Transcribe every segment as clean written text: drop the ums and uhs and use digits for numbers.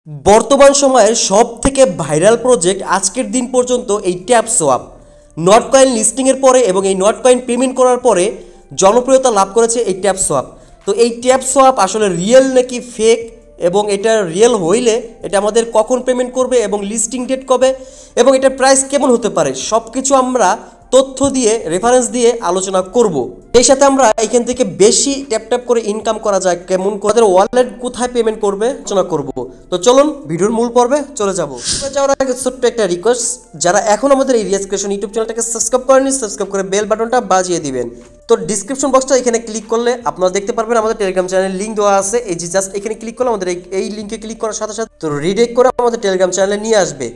বর্তমান সময়ের সবথেকে ভাইরাল প্রজেক্ট আজকের দিন পর্যন্ত এই ট্যাপ সোয়াপ। নট কয়েন লিস্টিংয়ের পরে এবং এই নট কয়েন পেমেন্ট করার পরে জনপ্রিয়তা লাভ করেছে এই ট্যাপ সোয়াপ। তো এই ট্যাপ সোয়াপ আসলে রিয়েল নাকি ফেক, এবং এটা রিয়েল হইলে এটা আমাদের কখন পেমেন্ট করবে এবং লিস্টিং ডেট কবে এবং এটার প্রাইস কেমন হতে পারে, সব কিছু আমরা তথ্য দিয়ে রেফারেন্স দিয়ে আলোচনা করব। এই সাথে আমরা এখান থেকে বেশি ট্যাপ ট্যাপ করে ইনকাম করা যায় কেমন, তাদের ওয়ালেট কোথায় পেমেন্ট করবে আলোচনা করব। তো চলুন ভিডিওর মূল পর্বে চলে যাব। যাওয়ার আগে ছোট্ট একটা রিকোয়েস্ট, যারা এখন আমাদের এই রিয়াজ ক্রিয়েশন ইউটিউব চ্যানেলটাকে সাবস্ক্রাইব করেনি, সাবস্ক্রাইব করে বেল বাটনটা বাজিয়ে দিবেন। তো ডিসক্রিপশন বক্সটা এখানে ক্লিক করলে আপনারা দেখতে পারবেন আমাদের টেলিগ্রাম চ্যানেলের লিঙ্ক দেওয়া আছে। এই যে জাস্ট এখানে ক্লিক করলে আমাদের এই লিঙ্কে ক্লিক করার সাথে সাথে তো রিডাইরেক্ট করে আমাদের টেলিগ্রাম চ্যানেলে নিয়ে আসবে।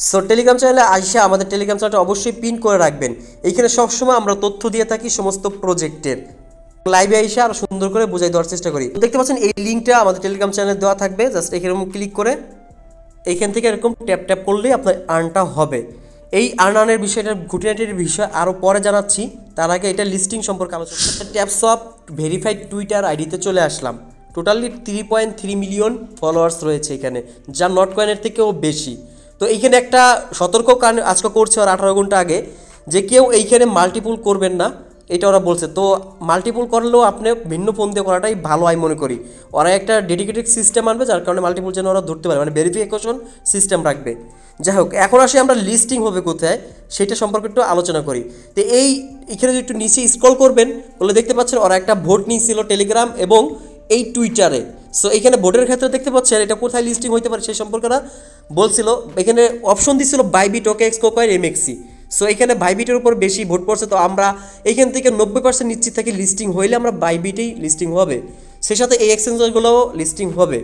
সো টেলিগ্রাম চ্যানেলে আইসা আমাদের টেলিগ্রাম চ্যানেলটা অবশ্যই পিন করে রাখবেন। এইখানে সবসময় আমরা তথ্য দিয়ে থাকি সমস্ত প্রজেক্টের। লাইভে আইসা আরো সুন্দর করে বোঝাই দেওয়ার চেষ্টা করি। দেখতে পাচ্ছেন এই লিঙ্কটা আমাদের টেলিগ্রাম চ্যানেলে দেওয়া থাকবে। জাস্ট এখানে ক্লিক করে এইখান থেকে এরকম ট্যাপ ট্যাপ করলেই আপনার আর্নটা হবে। এই আর্নের বিষয়টার খুঁটিনাটির বিষয় আরও পরে জানাচ্ছি, তার আগে এটা লিস্টিং সম্পর্কে আলোচনা। ট্যাপ সোয়াপ ভেরিফাইড টুইটার আইডিতে চলে আসলাম। টোটালি 3.3 মিলিয়ন ফলোয়ার্স রয়েছে এখানে, যা নট কয়েনের থেকেও বেশি। তো এইখানে একটা সতর্ক কারণ আজকে করছে ওরা 18 ঘন্টা আগে, যে কেউ এইখানে মাল্টিপুল করবেন না, এটা ওরা বলছে। তো মাল্টিপুল করলেও আপনি ভিন্ন ফোন দিয়ে করাটাই ভালো আমি মনে করি। ওরা একটা ডেডিকেটেড সিস্টেম আনবে, যার কারণে মাল্টিপুল যেন ওরা ধরতে পারে, মানে ভেরিফিকেশন সিস্টেম রাখবে। যাই হোক, এখন আসি আমরা লিস্টিং হবে কোথায় সেটা সম্পর্কে একটু আলোচনা করি। তো এইখানে যদি একটু নিচে স্ক্রল করবেন বলে দেখতে পাচ্ছেন ওরা একটা ভোট নিয়েছিল টেলিগ্রাম এবং এই টুইটারে। সো এখানে ভোটের ক্ষেত্রে দেখতে পাচ্ছেন এটা কোথায় লিস্টিং হইতে পারে সেই সম্পর্কে ওরা বলছিল। এখানে অপশন দিচ্ছিল বাইবিট, ওকেএক্স, কোকয়েন, এমএক্সি। সো এখানে বাইবিটের উপর বেশি ভোট পড়ছে, তো আমরা এখান থেকে 90% নিশ্চিত থাকি লিস্টিং হইলে আমরা বাইবিটেই লিস্টিং হবে, সেই সাথে এই এক্সচেঞ্জগুলোও লিস্টিং হবে।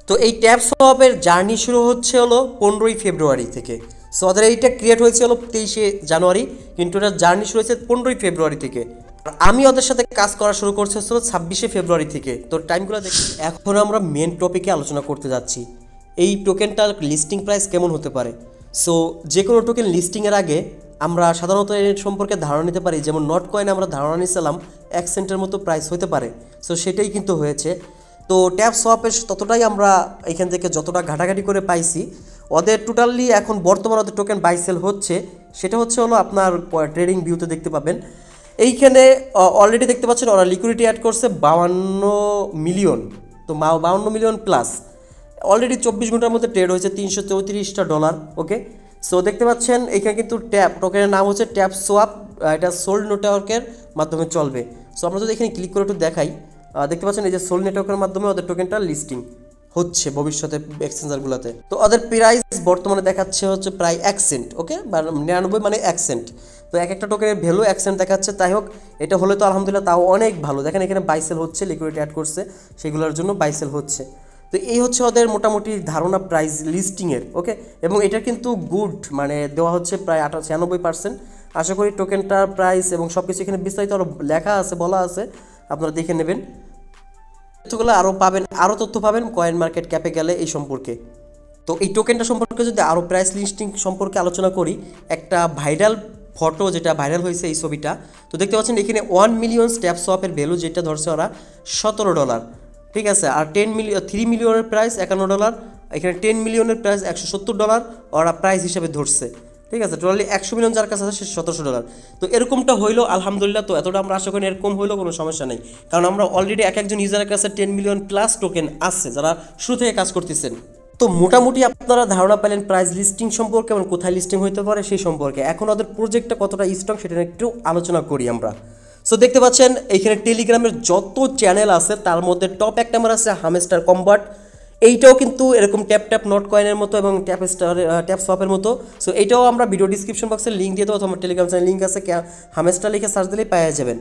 তো এই ট্যাপ সোয়াপের জার্নি শুরু হচ্ছে হলো 15ই ফেব্রুয়ারি থেকে। সো ওদের এইটা ক্রিয়েট হয়েছে হলো 23শে জানুয়ারি, কিন্তু এটা জার্নি শুরু হয়েছে 15ই ফেব্রুয়ারি থেকে। আর আমি ওদের সাথে কাজ করা শুরু করছি হলো 26শে ফেব্রুয়ারি থেকে। তো টাইমগুলো দেখি। এখন আমরা মেন টপিকে আলোচনা করতে যাচ্ছি, এই টোকেনটার লিস্টিং প্রাইস কেমন হতে পারে। সো যে কোনো টোকেন লিস্টিংয়ের আগে আমরা সাধারণত এর সম্পর্কে ধারণা নিতে পারি। যেমন নট কয়েনে আমরা ধারণা নিয়েছিলাম 1 সেন্টের মতো প্রাইস হতে পারে। সো সেটাই কিন্তু হয়েছে। তো ট্যাপ সোয়াপের ততটাই আমরা এখান থেকে যতটা ঘাটাঘাটি করে পাইছি, ওদের টোটালি এখন বর্তমানে ওদের টোকেন বাই সেল হচ্ছে, সেটা হচ্ছে হলো আপনার ট্রেডিং ভিউতে দেখতে পাবেন। এইখানে অলরেডি দেখতে পাচ্ছেন ওরা লিকুইডিটি অ্যাড করছে 52 মিলিয়ন। তো 52 মিলিয়ন প্লাস অলরেডি 24 ঘন্টার মধ্যে ট্রেড হয়েছে $334। ওকে, সো দেখতে পাচ্ছেন এখানে কিন্তু ট্যাপ টোকেনের নাম হচ্ছে ট্যাপ সোয়াপ। এটা সোল নেটওয়ার্কের মাধ্যমে চলবে। সো আমরা যদি এখানে ক্লিক করে একটু দেখাই, দেখতে পাচ্ছেন এই যে সোল নেটওয়ার্কের মাধ্যমে ওদের টোকেনটা লিস্টিং হচ্ছে ভবিষ্যতে এক্সচেঞ্জারগুলোতে। তো ওদের প্রাইস বর্তমানে দেখাচ্ছে হচ্ছে প্রায় 1 সেন্ট। ওকে, 99 মানে 1 সেন্ট। তো এক একটা টোকেনের ভ্যালু 1 সেন্ট দেখাচ্ছে। তাই হোক, এটা হলে তো আলহামদুলিল্লাহ তাও অনেক ভালো। দেখেন এখানে বাইসেল হচ্ছে, লিকুইডিটি অ্যাড করছে, সেগুলোর জন্য বাইসেল হচ্ছে। তো এই হচ্ছে ওদের মোটামুটি ধারণা প্রাইস লিস্টিংয়ের। ওকে, এবং এটা কিন্তু গুড, মানে দেওয়া হচ্ছে প্রায় 96%। আশা করি টোকেনটার প্রাইস এবং সব কিছু এখানে বিস্তারিত আরও লেখা আছে, বলা আছে, আপনারা দেখে নেবেন। তথ্যগুলো আরও পাবেন, আরও তথ্য পাবেন কয়েন মার্কেট ক্যাপে গেলে এই সম্পর্কে। তো এই টোকেনটা সম্পর্কে যদি আরও প্রাইস লিস্টিং সম্পর্কে আলোচনা করি, একটা ভাইরাল ফটো যেটা ভাইরাল হয়েছে এই ছবিটা, তো দেখতে পাচ্ছেন এখানে 1 মিলিয়ন ট্যাপ সোয়াপের ভ্যালু যেটা ধরছে ওরা $17। ঠিক আছে, আর 3 মিলিয়নের প্রাইস $51। এখানে 10 মিলিয়নের প্রাইস $170 ওরা প্রাইস হিসাবে ধরছে। ঠিক আছে, টোটালি 100 মিলিয়ন যার কাছে আছে সে $17। তো এরকমটা হইলো আলহামদুলিল্লাহ। তো এতটা আমরা আশা করি এরকম হইলেও কোনো সমস্যা নেই, কারণ আমরা অলরেডি একজন ইউজারের কাছে 10 মিলিয়ন প্লাস টোকেন আছে যারা শুরু থেকে কাজ করতেছেন। তো মোটামুটি আপনারা ধারণা পেলেন প্রাইস লিস্টিং সম্পর্কে এবং কোথায় লিস্টিং হইতে পারে সেই সম্পর্কে। এখন ওদের প্রজেক্টটা কতটা স্ট্রং সেটা একটু আলোচনা করি আমরা। সো দেখতে পাচ্ছেন এইখানে টেলিগ্রামের যত চ্যানেল আছে তার মধ্যে টপ এক নাম্বার আছে হামস্টার কম্বাট। এইটাও কিন্তু এরকম ট্যাপ ট্যাপ নট কয়েনের মতো এবং ট্যাপ সোয়াপের মতো। সো এইটাও আমরা ভিডিও ডিসক্রিপশন বক্সে লিঙ্ক দিয়ে দেবো, অথবা টেলিগ্রাম চ্যানেল লিঙ্ক আছে, হামস্টার লিখে সার্চ দিলেই পাওয়া যাবেন।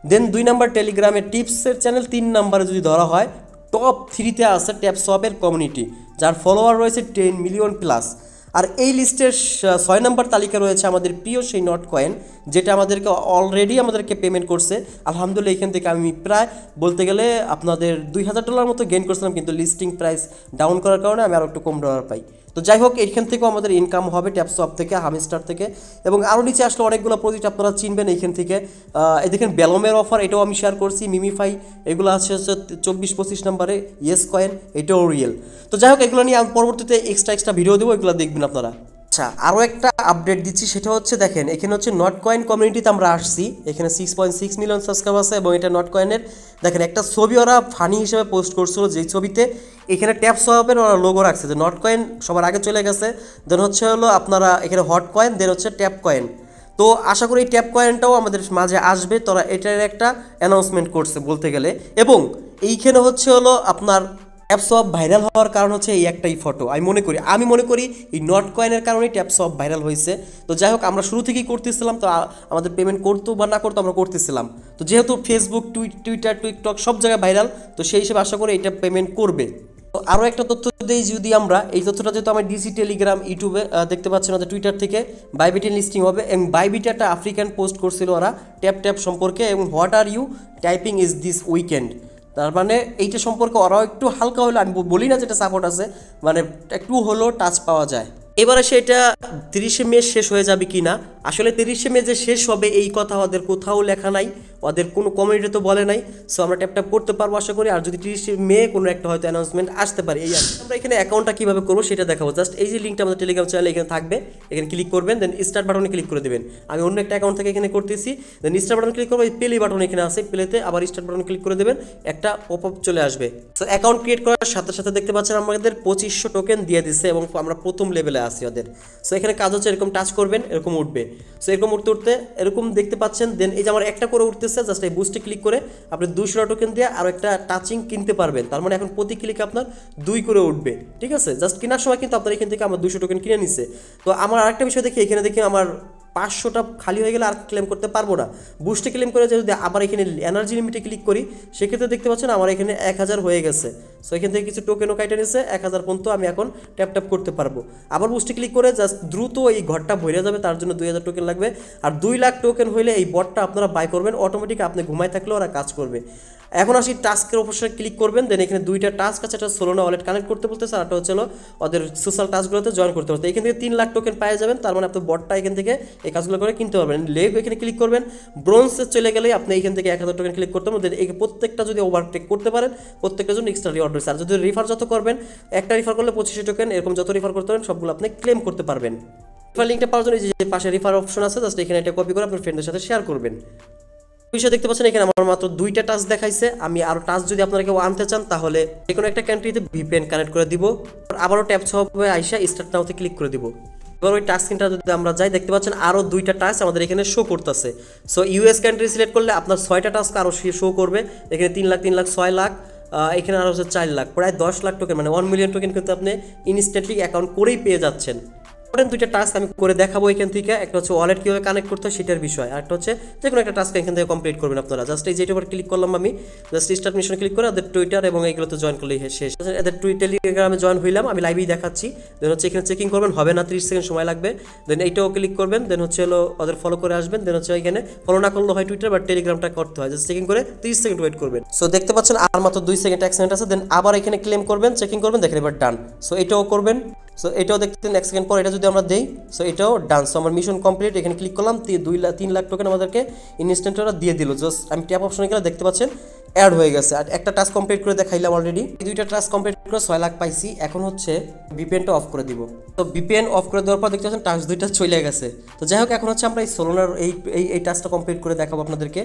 দেন 2 নাম্বার টেলিগ্রামের টিপসের চ্যানেল। 3 নাম্বারে যদি ধরা হয় টপ 3তে আছে ট্যাপ সোয়াপের কমিউনিটি, যার ফলোয়ার রয়েছে 10 মিলিয়ন প্লাস। আর এই লিস্টের 6 নাম্বার তালিকা রয়েছে আমাদের প্রিয় সেই নট কয়েন, যেটা আমাদেরকে পেমেন্ট করছে। আলহামদুলিল্লাহ এখান থেকে আমি প্রায় বলতে গেলে আপনাদের $2000 মতো গেইন করছিলাম, কিন্তু লিস্টিং প্রাইস ডাউন করার কারণে আমি আরও একটু কম ডলার পাই। তো যাই হোক, এখান থেকেও আমাদের ইনকাম হবে ট্যাপসোয়াপ থেকে, হামিস্টার থেকে, এবং আরও নিচে আসলে অনেকগুলো প্রজেক্ট আপনারা চিনবেন এইখান থেকে। এই দেখেন বেলমের অফার, এটাও আমি শেয়ার করছি। মিমিফাই এগুলো আছে হচ্ছে 24-25 নম্বরে, ইয়েস কয়েন, এটাও রিয়েল। তো যাই হোক, এগুলো নিয়ে আমি পরবর্তীতে এক্সট্রা ভিডিও দেবো, এগুলো দেখবেন আপনারা। আচ্ছা, আরও একটা আপডেট দিচ্ছি, সেটা হচ্ছে দেখেন এখানে হচ্ছে নট কয়েন কমিউনিটিতে আমরা আসছি। এখানে 6.6 মিলিয়ন সাবস্ক্রাইব আছে, এবং এটা নট কয়েনের দেখেন একটা ছবি ওরা ফানি হিসেবে পোস্ট করছিল, যেই ছবিতে এখানে ট্যাপসোয়াপের ওরা লোগো রাখছে যে নট কয়েন সবার আগে চলে গেছে, দেন হচ্ছে হলো আপনারা এখানে হট কয়েন, দেন হচ্ছে ট্যাপ কয়েন। তো আশা করি এই ট্যাপ কয়েনটাও আমাদের মাঝে আসবে, তোরা এটার একটা অ্যানাউন্সমেন্ট করছে বলতে গেলে। এবং এইখানে হচ্ছে হলো আপনার ট্যাপসোয়াপ ভাইরাল হওয়ার কারণ হচ্ছে এই একটাই ফটো। আমি মনে করি এই নট কয়েনের কারণেই ট্যাপসোয়াপ ভাইরাল হয়েছে। তো যাই হোক, আমরা শুরু থেকেই করতেছিলাম, তো আমাদের পেমেন্ট করতো বা না করতো আমরা করতেছিলাম। তো যেহেতু ফেসবুক, টুইটার, টিকটক সব জায়গায় ভাইরাল, তো সেই হিসেবে আশা করি এটা পেমেন্ট করবে। তো আরও একটা তথ্য দিই, যদি আমরা এই তথ্যটা যেহেতু আমার ডিসি টেলিগ্রাম, ইউটিউবে দেখতে পাচ্ছেন না, টুইটার থেকে বাইবিটের লিস্টিং হবে, এবং বাইবিটে একটা আফ্রিকান পোস্ট করছিল ওরা ট্যাপ সম্পর্কে, এবং what are you typing is this weekend. তার মানে এইটা সম্পর্কে ওরাও একটু হালকা হলো, আমি বলি না যেটা সাপোর্ট আছে, মানে একটু হলেও টাচ পাওয়া যায়। এবারে সেটা 30শে মে শেষ হয়ে যাবে কি না, আসলে 30শে মে যে শেষ হবে এই কথা ওদের কোথাও লেখা নাই, ওদের কোনো কমিউনিটি তো বলে নাই। সো আমরা ট্যাপ করতে পারবো আশা করি। আর যদি 30শে মে কোনো একটা হয়তো অ্যানাউন্সমেন্ট আসতে পারে। এই আমরা এখানে অ্যাকাউন্টটা কীভাবে করবো সেটা দেখাবো। জাস্ট এই যে লিঙ্কটা আমাদের টেলিগ্রাম চ্যানেলে এখানে থাকবে, এখানে ক্লিক করবেন, দেন স্টার্ট বাটনে ক্লিক করে দেবেন। আমি অন্য একটা অ্যাকাউন্ট থেকে এখানে করতেছি, দেন স্টার্ট বাটনে ক্লিক করবো, এই প্লে বাটন এখানে আছে, প্লেতে আবার স্টার্ট বাটনে ক্লিক করে দেবেন, একটা পপআপ চলে আসবে। সো অ্যাকাউন্ট ক্রিয়েট করার সাথে সাথে দেখতে পাচ্ছেন আমাদের 2500 টোকেন দিয়ে দিচ্ছে, এবং আমরা প্রথম লেভেলে আছি ওদের। সো এখানে কাজ হচ্ছে এরকম টাচ করবেন, এরকম উঠবে। সো এরকম উঠতে এরকম দেখতে পাচ্ছেন। দেন এই যে আমার একটা করে উঠতেছে, জাস্ট এই বুস্টে ক্লিক করে আপনি 200 টোকেন দিয়ে আরও একটা টাচিং কিনতে পারবেন। তার মানে এখন প্রতি ক্লিকে আপনার 2 করে উঠবে, ঠিক আছে। জাস্ট কেনার সময় কিন্তু আপনার এখান থেকে আমার 200 টোকেন কিনে নিচ্ছে। তো আমার আরেকটা বিষয় দেখি, এখানে দেখি আমার 500টা খালি হয়ে গেলে আর ক্লেম করতে পারবো না। বুস্টে ক্লেম করে যদি আবার এখানে এনার্জি লিমিটে ক্লিক করি, সেক্ষেত্রে দেখতে পাচ্ছেন আমার এখানে 1000 হয়ে গেছে। সো এখান থেকে কিছু টোকেনও কাইটে নিচ্ছে, 1000 পর্যন্ত আমি এখন ট্যাপ করতে পারবো। আবার বুস্টে ক্লিক করে জাস্ট দ্রুত এই ঘরটা ভরে যাবে, তার জন্য 2000 টোকেন লাগবে। আর 2 লাখ টোকেন হইলে এই বটটা আপনারা বাই করবেন, অটোমেটিক আপনি ঘুমায় থাকলেও ওরা কাজ করবে। এখন আসি টাস্কের অপশনে ক্লিক করবেন, দেন এখানে 2টা টাস্ক আছে, একটা সোলোনা ওয়ালেট কানেক্ট করতে বলতেছে, আর একটা হচ্ছে ওদের সোশ্যাল টাস্কগুলোতে জয়েন করতে বলতে। এখান থেকে 3 লাখ টোকেন পেয়ে যাবেন, তার মানে আপনি বটটা এখান থেকে এই কাজগুলো করে কিনতে পারবেন। লেগ এখানে ক্লিক করবেন, ব্রোঞ্জে চলে গেলে আপনি এখান থেকে 1000 টোকেন ক্লিক করতে হবে। এই প্রত্যেকটা যদি ওভারটেক করতে পারেন, প্রত্যেকটার জন্য এক্সট্রা রিওয়ার্ড রয়েছে। আর যদি রিফার যত করবেন, একটা রিফার করলে 2500 টোকেন, এরকম যত রিফার করতে পারেন সবগুলো আপনি ক্লেম করতে পারবেন। রিফার লিঙ্কটা পাওয়ার জন্য যে পাশে রিফার অপশন আছে, জাস্ট এখানে এটা কপি করে আপনার ফ্রেন্ডদের সাথে শেয়ার করবেন। বিষয় দেখতে পাচ্ছেন এখানে আমার মাত্র 2টা টাচ দেখাইছে। আমি আরও টাচ যদি আপনারা কেউ আনতে চান, তাহলে যে কোনো একটা কান্ট্রিতে ভিপিএন কানেক্ট করে দিব, আবারও ট্যাপ হবে আইসা স্টার্ট নাওতে ক্লিক করে দিব। এবার ওই টাচ স্ক্রিনটা যদি আমরা যাই, দেখতে পাচ্ছেন আরও 2টা টাচ আমাদের এখানে শো করতেছে। সো ইউএস কান্ট্রি সিলেক্ট করলে আপনার 6টা টাস্ক আরও শো করবে। এখানে 3 লাখ, 6 লাখ, এখানে আরও হচ্ছে 4 লাখ, প্রায় 10 লাখ টোকেন, মানে 1 মিলিয়ন টোকেন কিন্তু আপনি ইনস্ট্যান্টলি অ্যাকাউন্ট করেই পেয়ে যাচ্ছেন। 2টা টাস্ক আমি করে দেখাবো এখান থেকে। একটা হচ্ছে ওয়ালেট কীভাবে কানেক্ট করতে হয় সেটার বিষয়, আর একটা হচ্ছে যে কোনো একটা টাস্ক এখান থেকে কমপ্লিট করবেন আপনারা। জাস্ট এই যেটার উপর ক্লিক করলাম, আমি জাস্ট স্টার্ট মিশন ক্লিক করে ওদের টুইটার এবং এইগুলোতে জয়েন করলেই শেষ। এদের টেলিগ্রামে জয়েন হইলাম, আমি লাইভেই দেখাচ্ছি। দেন হচ্ছে এখানে চেকিং করবেন, হবে না, 30 সেকেন্ড সময় লাগবে। দেন এইটাও ক্লিক করবেন, দেন হচ্ছে ওদের ফলো করে আসবেন। দেন হচ্ছে এখানে ফলো না করলে হয় টুইটার বা টেলিগ্রামটা করতে হয়, জাস্ট চেকিং করে 30 সেকেন্ড ওয়েট করবেন। সো দেখতে পাচ্ছেন আর মাত্র 2 সেকেন্ড 1 সেকেন্ড আছে। দেন আবার এখানে ক্লেম করবেন, চেকিং করবেন, দেখেন এবার ডান। সো এটাও করবেন। সো এটাও দেখতেন 1 সেকেন্ড পর এটা যদি আমরা দেই, সো এটাও ডান। সো আমার মিশন কমপ্লিট। এখানে ক্লিক করলাম, 3 লাখ টোকেন আমাদেরকে ইনস্ট্যান্ট ওরা দিয়ে দিল। জাস্ট আমি ট্যাপ অপশনে গেলে দেখতে পাচ্ছেন অ্যাড হয়ে গেছে। আর একটা টাস্ক কমপ্লিট করে দেখাইলাম অলরেডি। এই 2টা টাস্ক কমপ্লিট করে 6 লাখ পাইছি। এখন হচ্ছে ভিপিএনটা অফ করে দিব। তো ভিপিএন অফ করে দেওয়ার পর দেখতে পাচ্ছেন টাস্ক 2টা চলে গেছে। তো যাই হোক, এখন হচ্ছে আমরা এই সোলোনার এই টাস্কটা কমপ্লিট করে দেখাবো আপনাদেরকে।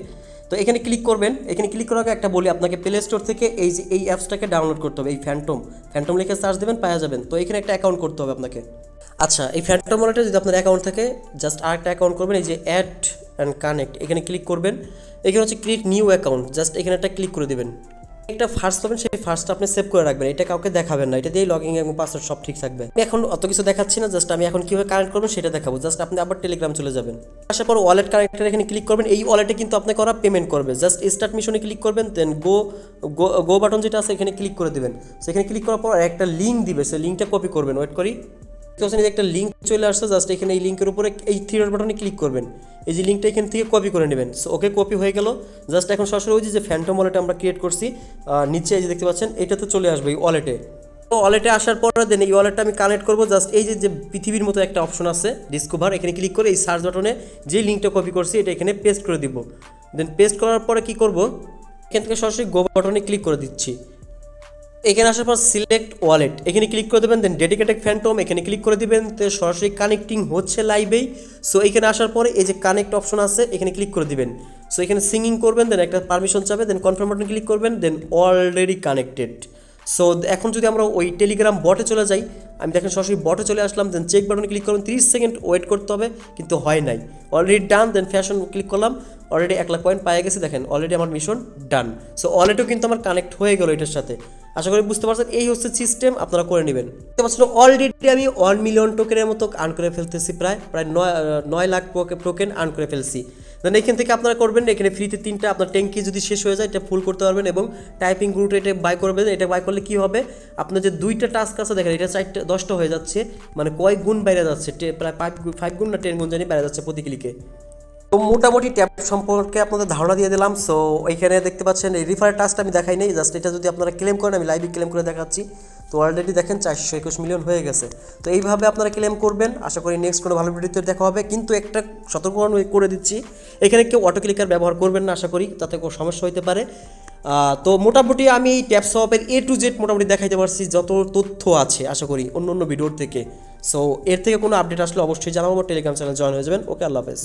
তো এখানে ক্লিক করবেন। এখানে ক্লিক করার আগে একটা বলি, আপনাকে প্লে স্টোর থেকে এই অ্যাপসটাকে ডাউনলোড করতে হবে। এই ফ্যান্টম লিখে সার্চ দেবেন, পাওয়া যাবেন। তো এখানে একটা অ্যাকাউন্ট করতে হবে আপনাকে। আচ্ছা, এই ফ্যান্টম ওয়ালেটে যদি আপনার অ্যাকাউন্ট থাকে, জাস্ট আরেকটা অ্যাকাউন্ট করবেন, এই যে অ্যাড অ্যান্ড কানেক্ট, এখানে ক্লিক করবেন। এখানে হচ্ছে ক্রিয়েট নিউ অ্যাকাউন্ট, জাস্ট এখানে একটা ক্লিক করে দেবেন। একটা ফার্স্ট পাবেন, সেই ফার্স্টটা আপনি সেভ করে রাখবেন, এটা কাউকে দেখাবেন না, এটা দিয়ে লগইন এবং পাসওয়ার্ড সব ঠিক থাকবে। আমি এখন অত কিছু দেখাচ্ছি না, জাস্ট আমি এখন কীভাবে কানেক্ট করবেন সেটা দেখাবো। জাস্ট আপনি আবার টেলিগ্রাম চলে যাবেন, আসার পর ওয়ালেট কানেক্টের এখানে ক্লিক করবেন। এই ওয়ালেটে কিন্তু আপনাকে ওরা পেমেন্ট করবে। জাস্ট স্টার্ট মিশনে ক্লিক করবেন, দেন গো বাটন যেটা আছে এখানে ক্লিক করে দেবেন। সেখানে ক্লিক করার পর একটা লিঙ্ক দিবে, সেই লিঙ্কটা কপি করবেন। ওয়েট করি, একটা লিঙ্ক চলে আসছে, জাস্ট এখানে এই লিঙ্কের উপরে এই থ্রি ডট বাটনে ক্লিক করবেন। এই যে লিঙ্কটা এখান থেকে কপি করে নেবেন। সো ওকে, কপি হয়ে গেল। জাস্ট এখন সরাসরি ওই যে ফ্যান্টম ওয়ালেট আমরা ক্রিয়েট করছি নিচে এই যে দেখতে পাচ্ছেন, এটাতে চলে আসবে এই ওয়ালেটে। তো ওয়ালেটে আসার পরে দেন এই ওয়ালেটটা আমি কানেক্ট করবো। জাস্ট এই যে পৃথিবীর মতো একটা অপশন আছে ডিসকভার, এখানে ক্লিক করে এই সার্চ বাটনে যে লিঙ্কটা কপি করছি এটা এখানে পেস্ট করে দিব। দেন পেস্ট করার পরে কি করব, এখান থেকে সরাসরি গো বাটনে ক্লিক করে দিচ্ছি। এখানে আসার পর সিলেক্ট ওয়ালেট এখানে ক্লিক করে দেবেন। দেন ডেডিকেটেড ফ্যান্টম এখানে ক্লিক করে দিবেন। তো সরাসরি কানেক্টিং হচ্ছে লাইভেই। সো এখানে আসার পরে এই যে কানেক্ট অপশন আছে এখানে ক্লিক করে দিবেন। সো এখানে সিঙ্গিং করবেন, দেন একটা পারমিশন চাবে, দেন কনফার্ম বাটনে ক্লিক করবেন, দেন অলরেডি কানেক্টেড। সো এখন যদি আমরা ওই টেলিগ্রাম বটে চলে যাই, আমি দেখেন সরাসরি বটে চলে আসলাম। দেন চেক বাটনে ক্লিক করুন, 30 সেকেন্ড ওয়েট করতে হবে, কিন্তু হয় নাই, অলরেডি ডান। দেন ফ্যাশন ক্লিক করলাম, অলরেডি 1 লাখ পয়েন্ট পাই গেছে। দেখেন অলরেডি আমার মিশন ডান। সো ওয়ালেটও কিন্তু আমার কানেক্ট হয়ে গেল এটার সাথে। আশা করি বুঝতে পারছেন, এই হচ্ছে সিস্টেম, আপনারা করে নেবেন। বুঝতে পারছেন, অলরেডি আমি 1 মিলিয়ন টোকেনের মতো আর্ন করে ফেলতেছি, প্রায় 9 লাখ টোকেন আর্ন করে ফেলছি। দেন এখান থেকে আপনারা করবেন, এখানে ফ্রিতে 3টা আপনার ট্যাঙ্কি যদি শেষ হয়ে যায় এটা ফুল করতে পারবেন, এবং টাইপিং গ্রুট এটা বাই করবেন। এটা বাই করলে কি হবে, আপনার যে 2টা টাস্ক আছে দেখেন এটা 10টা হয়ে যাচ্ছে, মানে কয়েক গুণ বাইরে যাচ্ছে, প্রায় 5 গুণ না 10 গুণ জানি বাইরে যাচ্ছে প্রতি ক্লিকে। তো মোটামুটি ট্যাপ সম্পর্কে আপনাদের ধারণা দিয়ে দিলাম। সো এইখানে দেখতে পাচ্ছেন এই রিফার টাস্কটা আমি দেখাই নেই, জাস্ট এটা যদি আপনারা ক্লেম করেন, আমি লাইভে ক্লেম করে দেখাচ্ছি। তো অলরেডি দেখেন 421 মিলিয়ন হয়ে গেছে। তো এইভাবে আপনারা ক্লেম করবেন। আশা করি নেক্সট কোনো ভালো ভিডিওতে দেখা হবে, কিন্তু একটা সতর্কবার্তা করে দিচ্ছি, এখানে কেউ অটো ক্লিকার ব্যবহার করবেন না, আশা করি তাতে কোনো সমস্যা হতে পারে। তো মোটামুটি আমি এই ট্যাপ সোয়াপের A to Z মোটামুটি দেখাইতে পারছি, যত তথ্য আছে আশা করি অন্য ভিডিওর থেকে। সো এর থেকে কোনো আপডেট আসলে অবশ্যই জানাবো, আমার টেলিগ্রাম চ্যানেল জয়েন হয়ে যাবেন। ওকে, আল্লাহ হাফেজ।